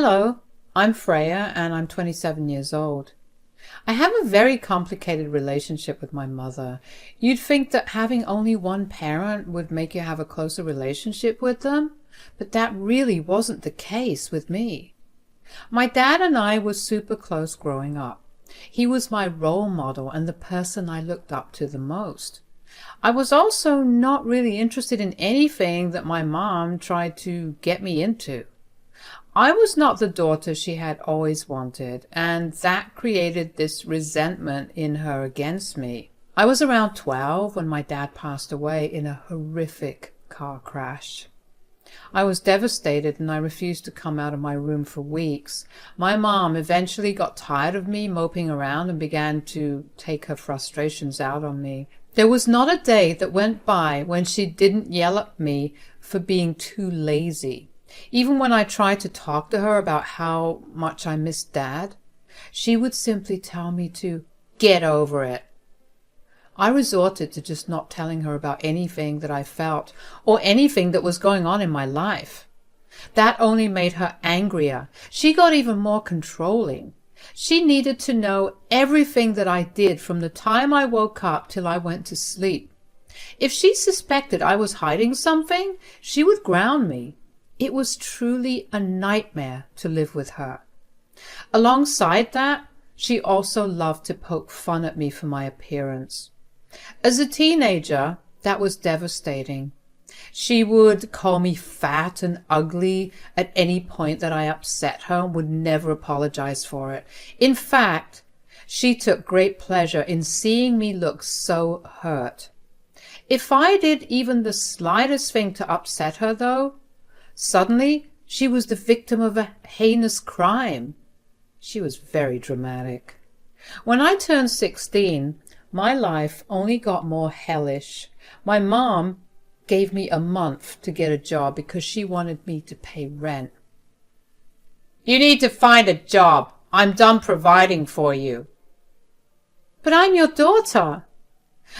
Hello, I'm Freya and I'm 27 years old. I have a very complicated relationship with my mother. You'd think that having only one parent would make you have a closer relationship with them, but that really wasn't the case with me. My dad and I were super close growing up. He was my role model and the person I looked up to the most. I was also not really interested in anything that my mom tried to get me into. I was not the daughter she had always wanted, and that created this resentment in her against me. I was around 12 when my dad passed away in a horrific car crash. I was devastated and I refused to come out of my room for weeks. My mom eventually got tired of me moping around and began to take her frustrations out on me. There was not a day that went by when she didn't yell at me for being too lazy. Even when I tried to talk to her about how much I missed Dad, she would simply tell me to get over it. I resorted to just not telling her about anything that I felt or anything that was going on in my life. That only made her angrier. She got even more controlling. She needed to know everything that I did from the time I woke up till I went to sleep. If she suspected I was hiding something, she would ground me. It was truly a nightmare to live with her. Alongside that, she also loved to poke fun at me for my appearance. As a teenager, that was devastating. She would call me fat and ugly at any point that I upset her and would never apologize for it. In fact, she took great pleasure in seeing me look so hurt. If I did even the slightest thing to upset her, though, suddenly she was the victim of a heinous crime. She was very dramatic. When I turned 16, my life only got more hellish. My mom gave me a month to get a job because she wanted me to pay rent. "You need to find a job. I'm done providing for you." "But I'm your daughter."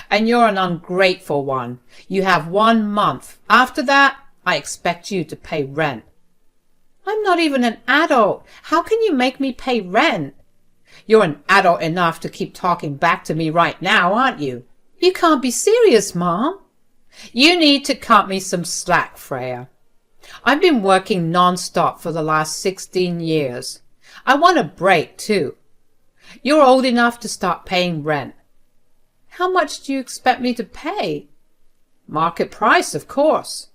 "And you're an ungrateful one. You have 1 month. After that, I expect you to pay rent." "I'm not even an adult. How can you make me pay rent?" "You're an adult enough to keep talking back to me right now, aren't you?" "You can't be serious, Mom." "You need to cut me some slack, Freya. I've been working non-stop for the last 16 years. I want a break, too. You're old enough to start paying rent." "How much do you expect me to pay?" "Market price, of course."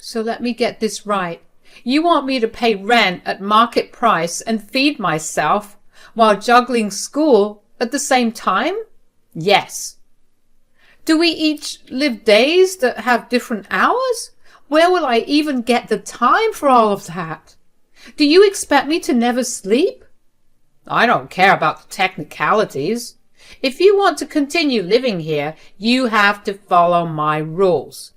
"So let me get this right. You want me to pay rent at market price and feed myself while juggling school at the same time?" "Yes." "Do we each live days that have different hours? Where will I even get the time for all of that? Do you expect me to never sleep?" "I don't care about the technicalities. If you want to continue living here, you have to follow my rules."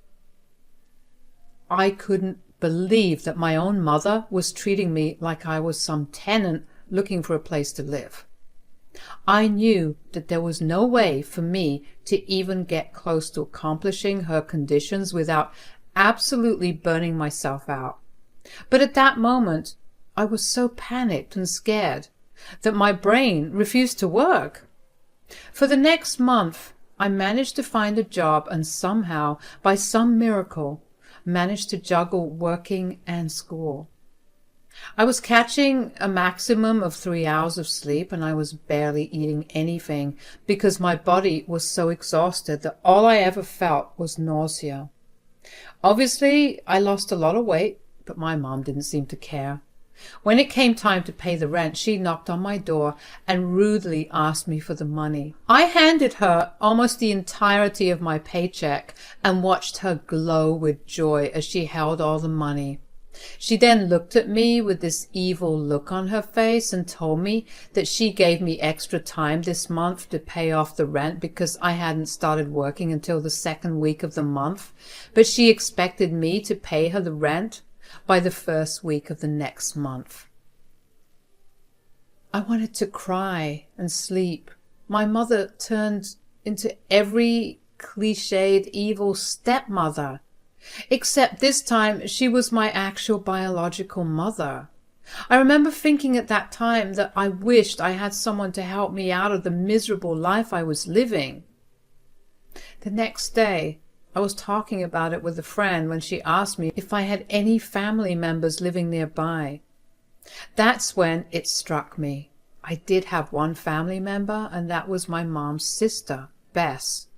I couldn't believe that my own mother was treating me like I was some tenant looking for a place to live. I knew that there was no way for me to even get close to accomplishing her conditions without absolutely burning myself out. But at that moment, I was so panicked and scared that my brain refused to work. For the next month, I managed to find a job and somehow, by some miracle, managed to juggle working and school. I was catching a maximum of 3 hours of sleep and I was barely eating anything because my body was so exhausted that all I ever felt was nausea. Obviously, I lost a lot of weight, but my mom didn't seem to care. When it came time to pay the rent, she knocked on my door and rudely asked me for the money. I handed her almost the entirety of my paycheck and watched her glow with joy as she held all the money. She then looked at me with this evil look on her face and told me that she gave me extra time this month to pay off the rent because I hadn't started working until the 2nd week of the month, but she expected me to pay her the rent by the 1st week of the next month. I wanted to cry and sleep. My mother turned into every cliched evil stepmother, except this time she was my actual biological mother. I remember thinking at that time that I wished I had someone to help me out of the miserable life I was living. The next day, I was talking about it with a friend when she asked me if I had any family members living nearby. That's when it struck me. I did have one family member, and that was my mom's sister, Bess.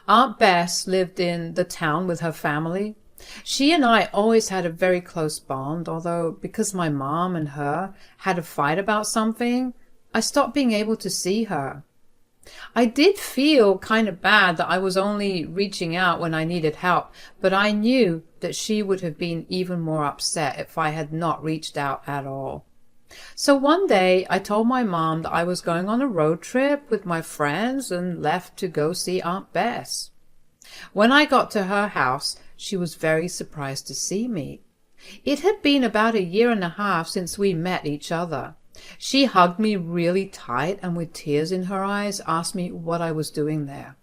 Aunt Bess lived in the town with her family. She and I always had a very close bond, although because my mom and her had a fight about something, I stopped being able to see her. I did feel kind of bad that I was only reaching out when I needed help, but I knew that she would have been even more upset if I had not reached out at all. So one day I told my mom that I was going on a road trip with my friends and left to go see Aunt Bess. When I got to her house, she was very surprised to see me. It had been about 1.5 years since we met each other. She hugged me really tight and with tears in her eyes asked me what I was doing there.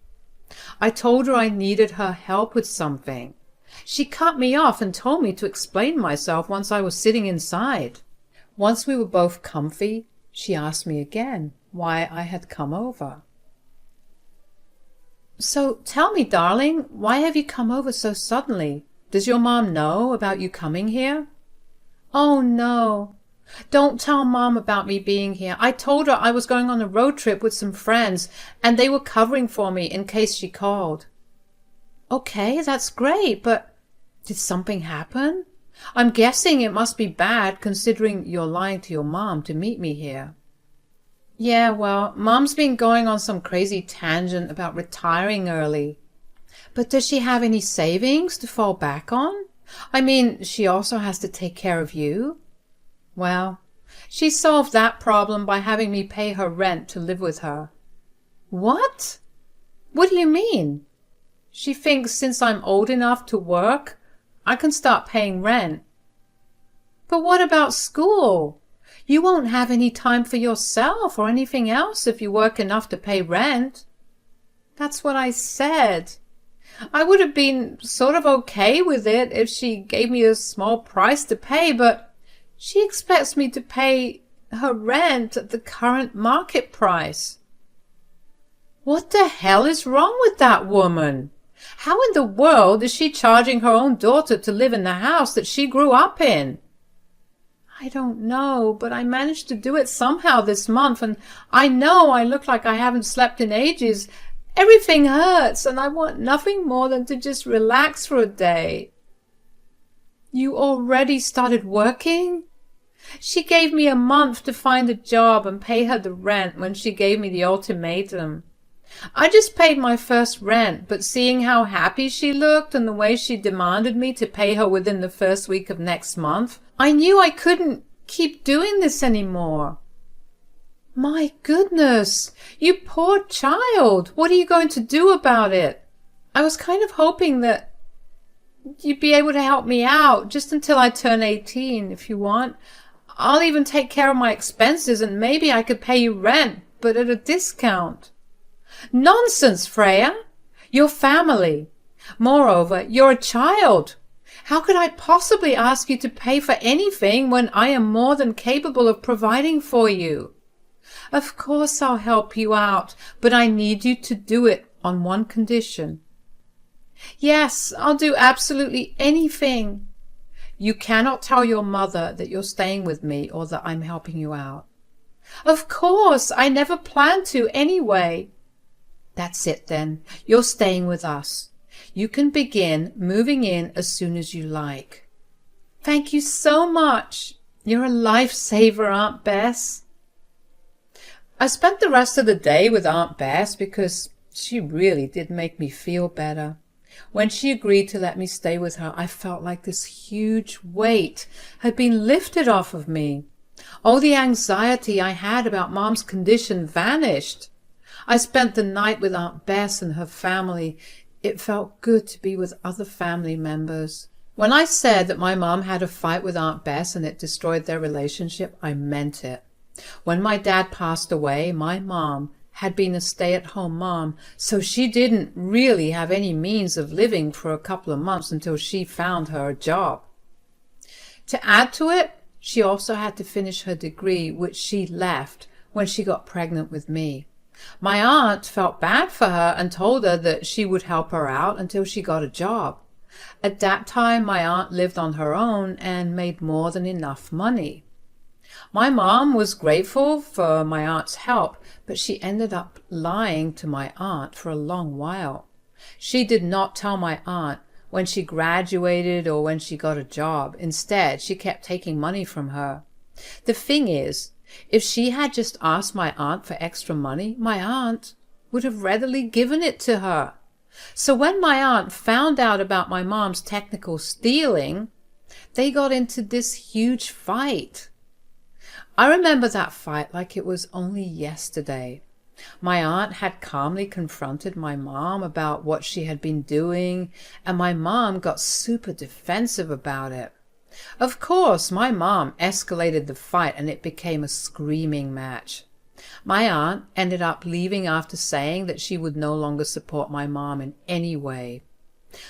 I told her I needed her help with something. She cut me off and told me to explain myself once I was sitting inside. Once we were both comfy, she asked me again why I had come over. So tell me, darling, why have you come over so suddenly? Does your mom know about you coming here? Oh, no. Don't tell Mom about me being here. I told her I was going on a road trip with some friends, and they were covering for me in case she called. Okay, that's great, but did something happen? I'm guessing it must be bad considering you're lying to your mom to meet me here. Yeah, well, Mom's been going on some crazy tangent about retiring early. But does she have any savings to fall back on? I mean, she also has to take care of you. Well, she solved that problem by having me pay her rent to live with her. What? What do you mean? She thinks since I'm old enough to work, I can start paying rent. But what about school? You won't have any time for yourself or anything else if you work enough to pay rent. That's what I said. I would have been sort of okay with it if she gave me a small price to pay, but she expects me to pay her rent at the current market price. What the hell is wrong with that woman? How in the world is she charging her own daughter to live in the house that she grew up in? I don't know, but I managed to do it somehow this month, and I know I look like I haven't slept in ages. Everything hurts, and I want nothing more than to just relax for a day. You already started working? She gave me a month to find a job and pay her the rent when she gave me the ultimatum. I just paid my first rent, but seeing how happy she looked and the way she demanded me to pay her within the first week of next month, I knew I couldn't keep doing this anymore. My goodness, you poor child. What are you going to do about it? I was kind of hoping that you'd be able to help me out just until I turn 18, if you want. I'll even take care of my expenses and maybe I could pay you rent, but at a discount. Nonsense, Freya. You're family. Moreover, you're a child. How could I possibly ask you to pay for anything when I am more than capable of providing for you? Of course I'll help you out, but I need you to do it on one condition. Yes, I'll do absolutely anything. You cannot tell your mother that you're staying with me or that I'm helping you out. Of course, I never planned to anyway. That's it then. You're staying with us. You can begin moving in as soon as you like. Thank you so much. You're a lifesaver, Aunt Bess. I spent the rest of the day with Aunt Bess because she really did make me feel better. When she agreed to let me stay with her, I felt like this huge weight had been lifted off of me. All the anxiety I had about Mom's condition vanished. I spent the night with Aunt Bess and her family. It felt good to be with other family members. When I said that my mom had a fight with Aunt Bess and it destroyed their relationship, I meant it. When my dad passed away, my mom had been a stay-at-home mom, so she didn't really have any means of living for a couple of months until she found her a job. To add to it, She also had to finish her degree, which she left when she got pregnant with me. My aunt felt bad for her and told her that she would help her out until she got a job. At that time, my aunt lived on her own and made more than enough money. My mom was grateful for my aunt's help, but she ended up lying to my aunt for a long while. She did not tell my aunt when she graduated or when she got a job. Instead, she kept taking money from her. The thing is, if she had just asked my aunt for extra money, my aunt would have readily given it to her. So when my aunt found out about my mom's technical stealing, they got into this huge fight. I remember that fight like it was only yesterday. My aunt had calmly confronted my mom about what she had been doing, and my mom got super defensive about it. Of course, my mom escalated the fight and it became a screaming match. My aunt ended up leaving after saying that she would no longer support my mom in any way.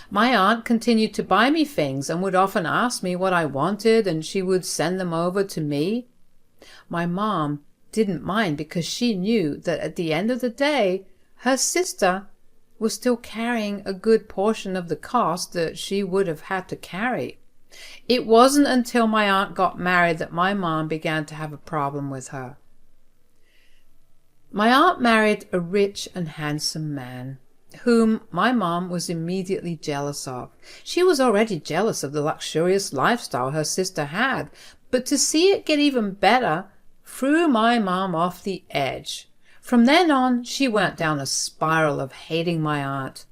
My aunt continued to buy me things and would often ask me what I wanted, and she would send them over to me. My mom didn't mind because she knew that at the end of the day, her sister was still carrying a good portion of the cost that she would have had to carry. It wasn't until my aunt got married that my mom began to have a problem with her. My aunt married a rich and handsome man, whom my mom was immediately jealous of. She was already jealous of the luxurious lifestyle her sister had, but to see it get even better threw my mom off the edge. From then on, she went down a spiral of hating my aunt.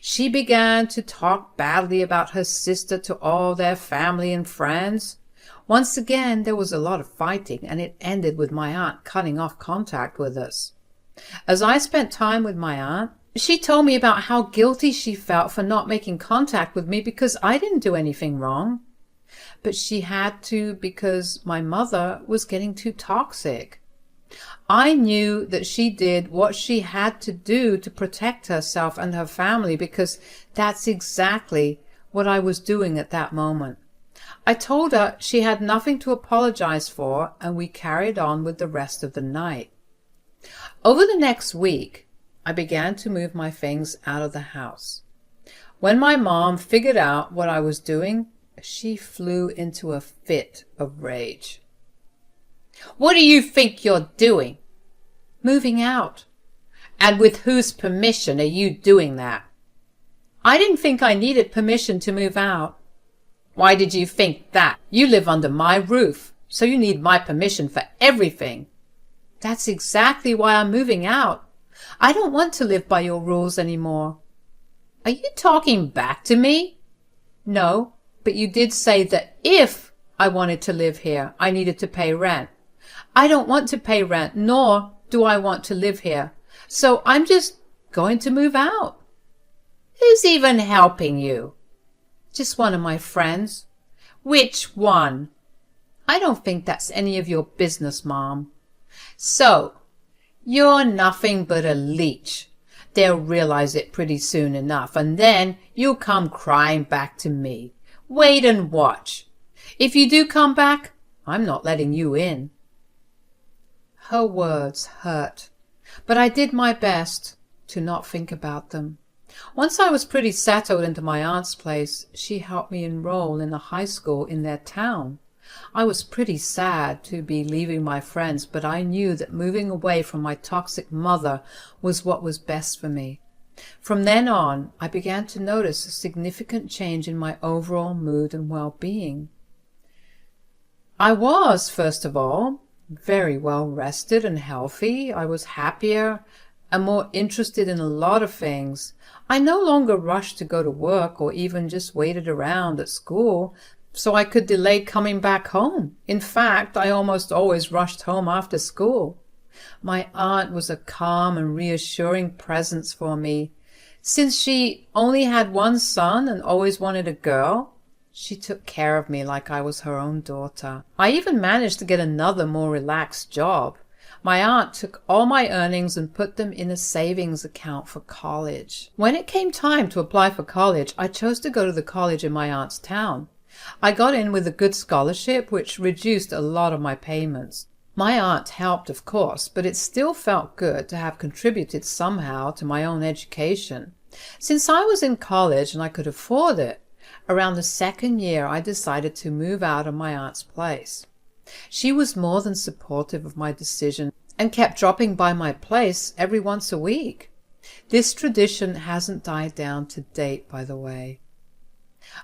She began to talk badly about her sister to all their family and friends. Once again, there was a lot of fighting, and it ended with my aunt cutting off contact with us. As I spent time with my aunt, she told me about how guilty she felt for not making contact with me because I didn't do anything wrong. But she had to because my mother was getting too toxic. I knew that she did what she had to do to protect herself and her family because that's exactly what I was doing at that moment. I told her she had nothing to apologize for, and we carried on with the rest of the night. Over the next week, I began to move my things out of the house. When my mom figured out what I was doing, she flew into a fit of rage. "What do you think you're doing?" "Moving out." "And with whose permission are you doing that?" "I didn't think I needed permission to move out." "Why did you think that? You live under my roof, so you need my permission for everything." "That's exactly why I'm moving out. I don't want to live by your rules anymore." "Are you talking back to me?" "No, but you did say that if I wanted to live here, I needed to pay rent. I don't want to pay rent, nor do I want to live here. So I'm just going to move out." "Who's even helping you?" "Just one of my friends." "Which one?" "I don't think that's any of your business, Mom." "So, you're nothing but a leech. They'll realize it pretty soon enough, and then you'll come crying back to me. Wait and watch. If you do come back, I'm not letting you in." Her words hurt, but I did my best to not think about them. Once I was pretty settled into my aunt's place, she helped me enroll in a high school in their town. I was pretty sad to be leaving my friends, but I knew that moving away from my toxic mother was what was best for me. From then on, I began to notice a significant change in my overall mood and well-being. I was, first of all, very well rested and healthy. I was happier and more interested in a lot of things. I no longer rushed to go to work or even just waited around at school so I could delay coming back home. In fact, I almost always rushed home after school. My aunt was a calm and reassuring presence for me. Since she only had one son and always wanted a girl, she took care of me like I was her own daughter. I even managed to get another, more relaxed job. My aunt took all my earnings and put them in a savings account for college. When it came time to apply for college, I chose to go to the college in my aunt's town. I got in with a good scholarship, which reduced a lot of my payments. My aunt helped, of course, but it still felt good to have contributed somehow to my own education. Since I was in college and I could afford it, around the second year I decided to move out of my aunt's place. She was more than supportive of my decision and kept dropping by my place every once a week. This tradition hasn't died down to date, by the way.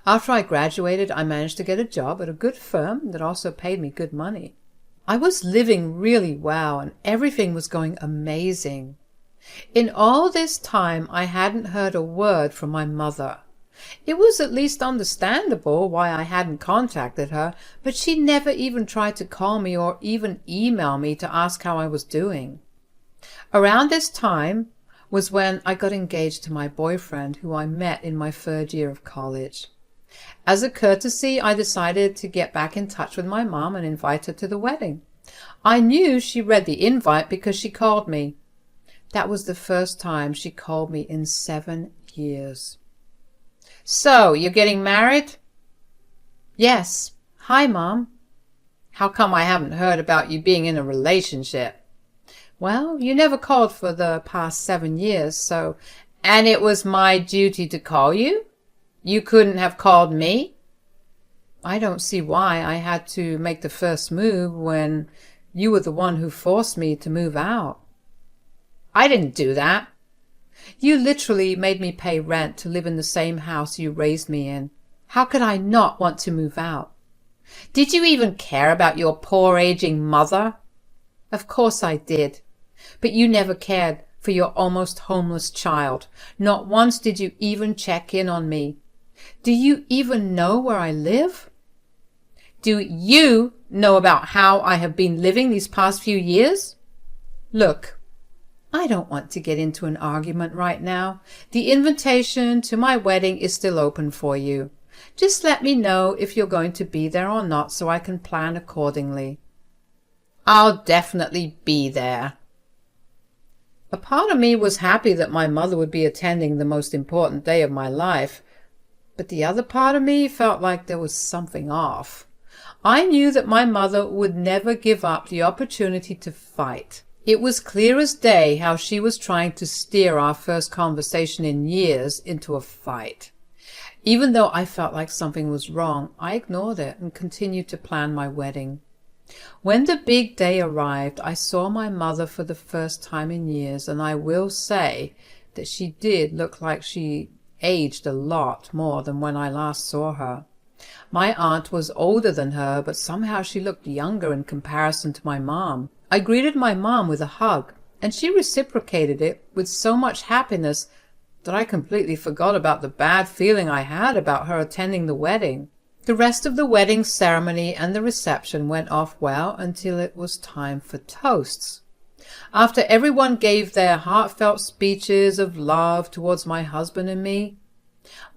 After I graduated, I managed to get a job at a good firm that also paid me good money. I was living really well and everything was going amazing. In all this time, I hadn't heard a word from my mother. It was at least understandable why I hadn't contacted her, but she never even tried to call me or even email me to ask how I was doing. Around this time was when I got engaged to my boyfriend, who I met in my third year of college. As a courtesy, I decided to get back in touch with my mom and invite her to the wedding. I knew she read the invite because she called me. That was the first time she called me in 7 years. "So, you're getting married?" "Yes. Hi, Mom." "How come I haven't heard about you being in a relationship?" "Well, you never called for the past 7 years, so—" "And it was my duty to call you? You couldn't have called me?" "I don't see why I had to make the first move when you were the one who forced me to move out." "I didn't do that." "You literally made me pay rent to live in the same house you raised me in. How could I not want to move out?" "Did you even care about your poor aging mother?" "Of course I did. But you never cared for your almost homeless child. Not once did you even check in on me. Do you even know where I live?" "Do you know about how I have been living these past few years?" "Look, I don't want to get into an argument right now. The invitation to my wedding is still open for you. Just let me know if you're going to be there or not so I can plan accordingly." "I'll definitely be there." A part of me was happy that my mother would be attending the most important day of my life, but the other part of me felt like there was something off. I knew that my mother would never give up the opportunity to fight. It was clear as day how she was trying to steer our first conversation in years into a fight. Even though I felt like something was wrong, I ignored it and continued to plan my wedding. When the big day arrived, I saw my mother for the first time in years, and I will say that she did look like she aged a lot more than when I last saw her. My aunt was older than her, but somehow she looked younger in comparison to my mom. I greeted my mom with a hug, and she reciprocated it with so much happiness that I completely forgot about the bad feeling I had about her attending the wedding. The rest of the wedding ceremony and the reception went off well until it was time for toasts. After everyone gave their heartfelt speeches of love towards my husband and me,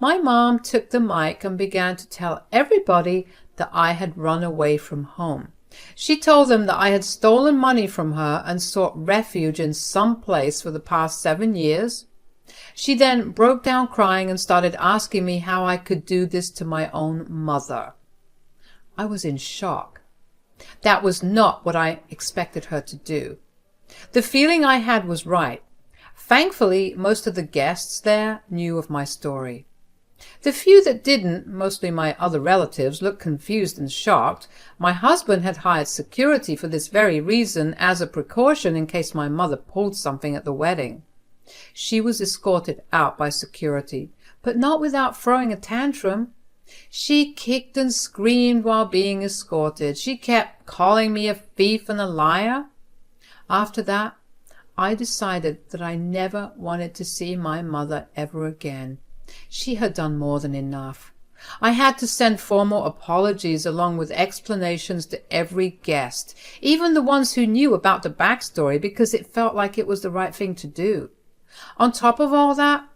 my mom took the mic and began to tell everybody that I had run away from home. She told them that I had stolen money from her and sought refuge in some place for the past 7 years. She then broke down crying and started asking me how I could do this to my own mother. I was in shock. That was not what I expected her to do. The feeling I had was right. Thankfully, most of the guests there knew of my story. The few that didn't, mostly my other relatives, looked confused and shocked. My husband had hired security for this very reason as a precaution in case my mother pulled something at the wedding. She was escorted out by security, but not without throwing a tantrum. She kicked and screamed while being escorted. She kept calling me a thief and a liar. After that, I decided that I never wanted to see my mother ever again. She had done more than enough. I had to send formal apologies along with explanations to every guest, even the ones who knew about the backstory, because it felt like it was the right thing to do. On top of all that,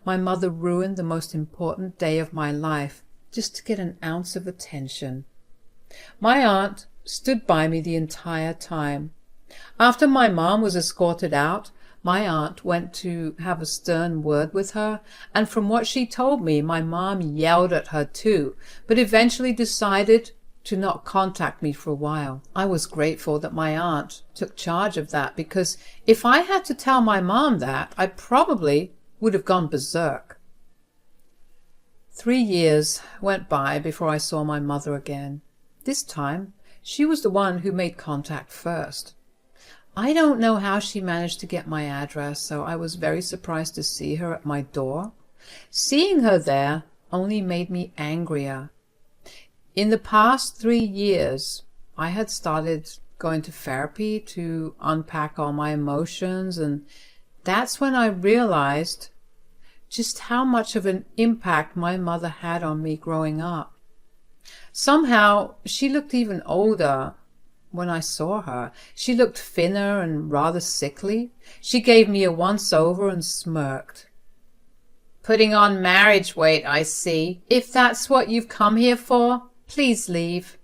my mother ruined the most important day of my life just to get an ounce of attention. My aunt stood by me the entire time. After my mom was escorted out, My aunt went to have a stern word with her, and from what she told me, my mom yelled at her too, but eventually decided to not contact me for a while. I was grateful that my aunt took charge of that, because if I had to tell my mom that, I probably would have gone berserk. 3 years went by before I saw my mother again. This time, she was the one who made contact first. I don't know how she managed to get my address, so I was very surprised to see her at my door. Seeing her there only made me angrier. In the past 3 years, I had started going to therapy to unpack all my emotions, and that's when I realized just how much of an impact my mother had on me growing up. Somehow, she looked even older when I saw her. She looked thinner and rather sickly. She gave me a once-over and smirked. "Putting on marriage weight, I see. If that's what you've come here for, please leave."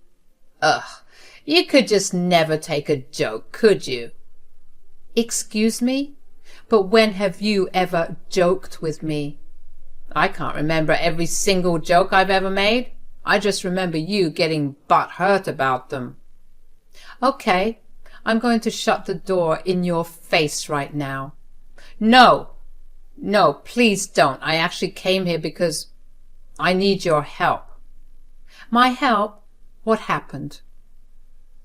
"Ugh, you could just never take a joke, could you?" "Excuse me? But when have you ever joked with me?" "I can't remember every single joke I've ever made. I just remember you getting butthurt about them." "Okay, I'm going to shut the door in your face right now." No, please don't. I actually came here because I need your help." "My help? What happened?"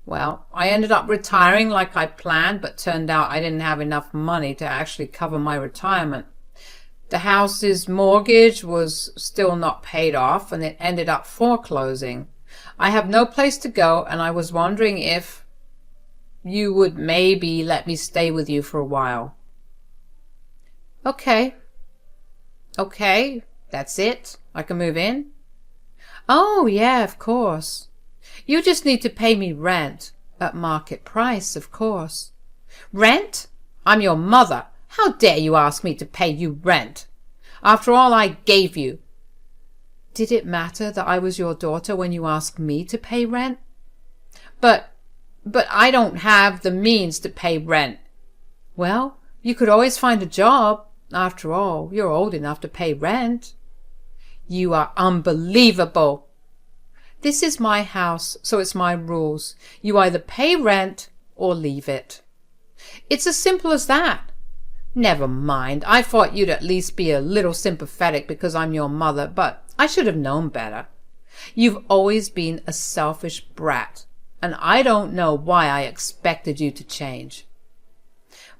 "Well, I ended up retiring like I planned, but turned out I didn't have enough money to actually cover my retirement. The house's mortgage was still not paid off, and it ended up foreclosing. I have no place to go, and I was wondering if you would maybe let me stay with you for a while." Okay, that's it? I can move in?" "Oh, yeah, of course. You just need to pay me rent, at market price, of course." "Rent? I'm your mother. How dare you ask me to pay you rent? After all I gave you." "Did it matter that I was your daughter when you asked me to pay rent?" But I don't have the means to pay rent." "Well, you could always find a job. After all, you're old enough to pay rent." "You are unbelievable." "This is my house, so it's my rules. You either pay rent or leave it. It's as simple as that." "Never mind. I thought you'd at least be a little sympathetic because I'm your mother, but I should have known better. You've always been a selfish brat, and I don't know why I expected you to change."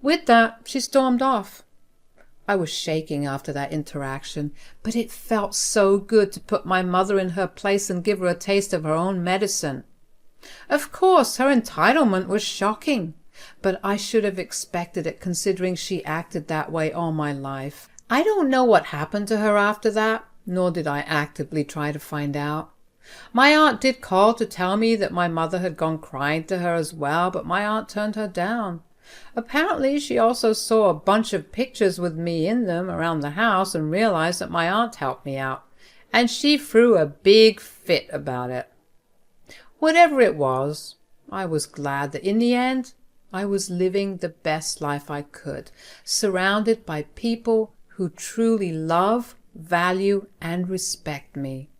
With that, she stormed off. I was shaking after that interaction, but it felt so good to put my mother in her place and give her a taste of her own medicine. Of course, her entitlement was shocking, but I should have expected it considering she acted that way all my life. I don't know what happened to her after that, nor did I actively try to find out. My aunt did call to tell me that my mother had gone crying to her as well, but my aunt turned her down. Apparently she also saw a bunch of pictures with me in them around the house and realized that my aunt helped me out, and she threw a big fit about it. Whatever it was, I was glad that in the end I was living the best life I could, surrounded by people who truly love, value, and respect me.